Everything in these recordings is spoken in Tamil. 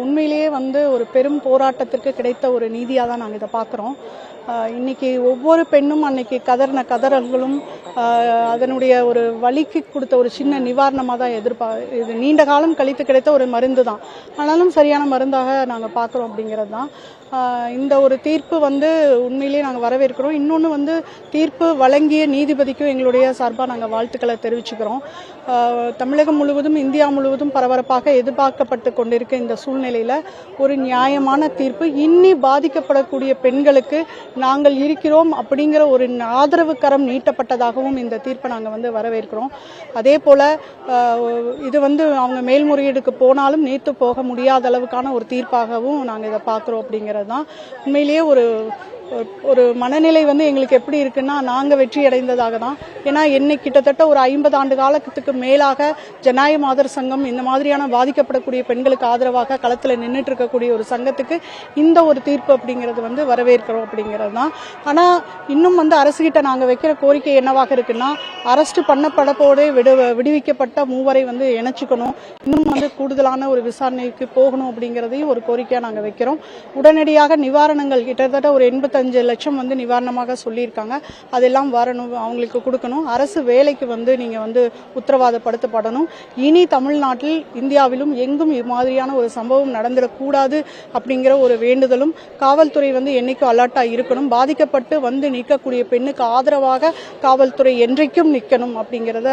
உண்மையிலேயே ஒரு பெரும் போராட்டத்திற்கு கிடைத்த ஒரு நீதியாக தான் நாங்கள் இதை பார்க்குறோம். இன்னைக்கு ஒவ்வொரு பெண்ணும் அன்னைக்கு கதறின கதறல்களும் அதனுடைய ஒரு வலிக்கு கொடுத்த ஒரு சின்ன நிவாரணமாக தான் இது நீண்ட காலம் கழித்து கிடைத்த ஒரு மருந்து தான். ஆனாலும் சரியான மருந்தாக நாங்கள் பார்க்குறோம் அப்படிங்கிறது தான். இந்த ஒரு தீர்ப்பு உண்மையிலேயே நாங்கள் வரவேற்கிறோம். இன்னொன்று தீர்ப்பு வழங்கிய நீதிபதிக்கும் எங்களுடைய சார்பாக நாங்கள் வாழ்த்துக்களை தெரிவிச்சுக்கிறோம். தமிழகம் முழுவதும் இந்தியா முழுவதும் பரபரப்பாக எதிர்பார்க்கப்பட்டு கொண்டிருக்க இந்த சூழ்நிலையில் ஒரு நியாயமான தீர்ப்பு, இன்னி பாதிக்கப்படக்கூடிய பெண்களுக்கு நாங்கள் இருக்கிறோம் அப்படிங்கிற ஒரு ஆதரவு கரம் நீட்டப்பட்டதாகவும் இந்த தீர்ப்பை நாங்கள் வரவேற்கிறோம். அதே போல் இது அவங்க மேல்முறையீடுக்கு போனாலும் நீத்து போக முடியாத அளவுக்கான ஒரு தீர்ப்பாகவும் நாங்கள் இதை பார்க்குறோம் அப்படிங்கிறது தான். உண்மையிலேயே ஒரு மனநிலை எங்களுக்கு எப்படி இருக்குன்னா, நாங்கள் வெற்றி அடைந்ததாக தான். ஏன்னா என்னைக்கு கிட்டத்தட்ட ஒரு 50 ஆண்டு காலத்துக்கு மேலாக ஜனநாயக மாதர் சங்கம் இந்த மாதிரியான பாதிக்கப்படக்கூடிய பெண்களுக்கு ஆதரவாக களத்தில் நின்றுட்டு இருக்கக்கூடிய ஒரு சங்கத்துக்கு இந்த ஒரு தீர்ப்பு அப்படிங்கிறது வரவேற்கிறோம் அப்படிங்கிறது தான். ஆனால் இன்னும் அரசுகிட்ட நாங்கள் வைக்கிற கோரிக்கை என்னவாக இருக்குன்னா, அரெஸ்ட் பண்ணப்படப்போதே விடுவிக்கப்பட்ட மூவரை இணைச்சிக்கணும், இன்னும் கூடுதலான ஒரு விசாரணைக்கு போகணும் அப்படிங்கிறதையும் ஒரு கோரிக்கையாக நாங்கள் வைக்கிறோம். உடனடியாக நிவாரணங்கள் கிட்டத்தட்ட ஒரு 85 லட்சம் நிவாரணமாக சொல்லியிருக்காங்க, அதெல்லாம் வரணும், அவங்களுக்கு கொடுக்கணும். அரசு வேலைக்கு நீங்க உத்தரவாதப்படுத்தப்படணும். இனி தமிழ்நாட்டில் இந்தியாவிலும் எங்கும் இது மாதிரியான ஒரு சம்பவம் நடந்துடக்கூடாது அப்படிங்கிற ஒரு வேண்டுதலும், காவல்துறை என்னைக்கும் அலர்ட்டா இருக்கணும், பாதிக்கப்பட்டு நிற்கக்கூடிய பெண்ணுக்கு ஆதரவாக காவல்துறை என்றைக்கும் நிற்கணும் அப்படிங்கிறத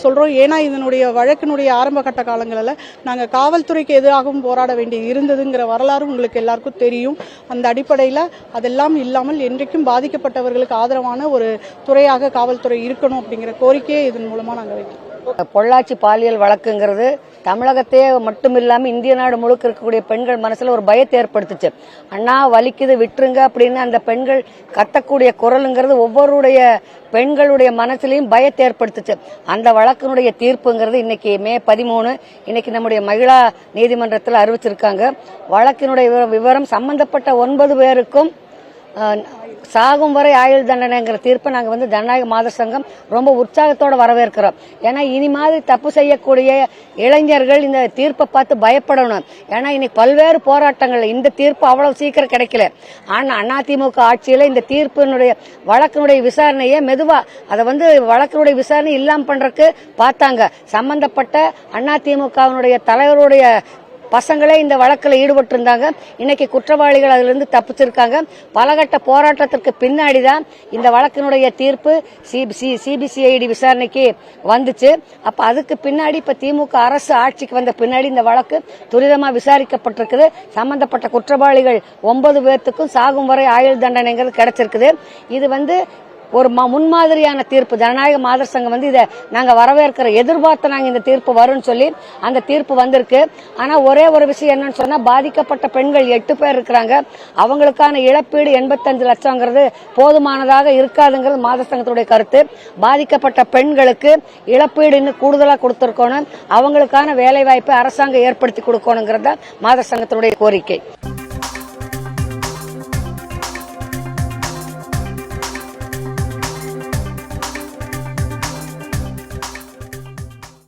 சொல்றோம். ஏன்னா இதனுடைய வழக்கினுடைய ஆரம்ப கட்ட காலங்களில் நாங்கள் காவல்துறைக்கு எதிராகவும் போராட வேண்டி இருந்ததுங்கிற வரலாறும் உங்களுக்கு எல்லாருக்கும் தெரியும். அந்த அடிப்படையில் அதெல்லாம் இல்லாமல் என்றைக்கும் பாதிக்கப்பட்டவர்களுக்கு ஆதரவான ஒரு துறையாக காவல்துறை இருக்கணும் அப்படிங்கிற கோரிக்கையை இதன் மூலமா நாங்கள் வைக்கிறோம். பொள்ளாச்சி பாலியல் வழக்குங்கிறது தமிழகத்தையே மட்டும் இல்லாம இந்திய நாடு முழுக்க இருக்கக்கூடிய பெண்கள் மனசுல ஒரு பயத்தை ஏற்படுத்துச்சு. அண்ணா வலிக்குது விட்டுருங்க அப்படின்னு அந்த பெண்கள் கத்தக்கூடிய குரலுங்கிறது ஒவ்வொருடைய பெண்களுடைய மனசுலையும் பயத்தை ஏற்படுத்துச்சு. அந்த வழக்கினுடைய தீர்ப்புங்கிறது இன்னைக்கு மே 13 இன்னைக்கு நம்முடைய மகிழா நீதிமன்றத்தில் அறிவிச்சிருக்காங்க. வழக்கினுடைய விவரம் சம்பந்தப்பட்ட 9 பேருக்கும் சாகும் வரை ஆயுள் தண்டனைங்கிற தீர்ப்பை நாங்கள் ஜனநாயக மாதர் சங்கம் ரொம்ப உற்சாகத்தோட வரவேற்கிறோம். ஏன்னா இனி மாதிரி தப்பு செய்யக்கூடிய இளைஞர்கள் இந்த தீர்ப்பை பார்த்து பயப்படணும். ஏன்னா இன்னைக்கு பல்வேறு போராட்டங்கள் இந்த தீர்ப்பு அவ்வளவு சீக்கிரம் கிடைக்கல. ஆனா அதிமுக ஆட்சியில இந்த தீர்ப்பினுடைய வழக்கினுடைய விசாரணையை மெதுவா அதை வழக்கினுடைய விசாரணை இல்லாம பண்றதுக்கு பார்த்தாங்க. சம்பந்தப்பட்ட அதிமுகவினுடைய தலைவருடைய பசங்களே இந்த வழக்கில் ஈடுபட்டு இருந்தாங்க. இன்னைக்கு குற்றவாளிகள் அதுல இருந்து தப்பிச்சிருக்காங்க. பலகட்ட போராட்டத்திற்கு பின்னாடிதான் இந்த வழக்கினுடைய தீர்ப்பு சிபிசிஐடி விசாரணைக்கு வந்துச்சு. அப்ப அதுக்கு பின்னாடி இப்ப திமுக அரசு ஆட்சிக்கு வந்த பின்னாடி இந்த வழக்கு துரிதமா விசாரிக்கப்பட்டிருக்குது. சம்பந்தப்பட்ட குற்றவாளிகள் 9 பேர்த்துக்கும் சாகும் வரை ஆயுள் தண்டனைங்கிறது கிடைச்சிருக்குது. இது ஒரு முன்மாதிரியான தீர்ப்பு. ஜனநாயக மாதர் சங்கம் இதை நாங்க வரவேற்கிற எதிர்பார்த்த நாங்க இந்த தீர்ப்பு வரும்னு சொல்லி அந்த தீர்ப்பு வந்திருக்கு. ஆனா ஒரே ஒரு விஷயம் என்னன்னு சொன்னா, பாதிக்கப்பட்ட பெண்கள் 8 பேர் இருக்கிறாங்க. அவங்களுக்கான இழப்பீடு 85 லட்சம்ங்கிறது போதுமானதாக இருக்காதுங்கிறது மாதர் சங்கத்துடைய கருத்து. பாதிக்கப்பட்ட பெண்களுக்கு இழப்பீடு இன்னும் கூடுதலா கொடுத்திருக்கணும், அவங்களுக்கான வேலை வாய்ப்பை அரசாங்கம் ஏற்படுத்தி கொடுக்கணுங்கிறத மாதர் சங்கத்தினுடைய கோரிக்கை.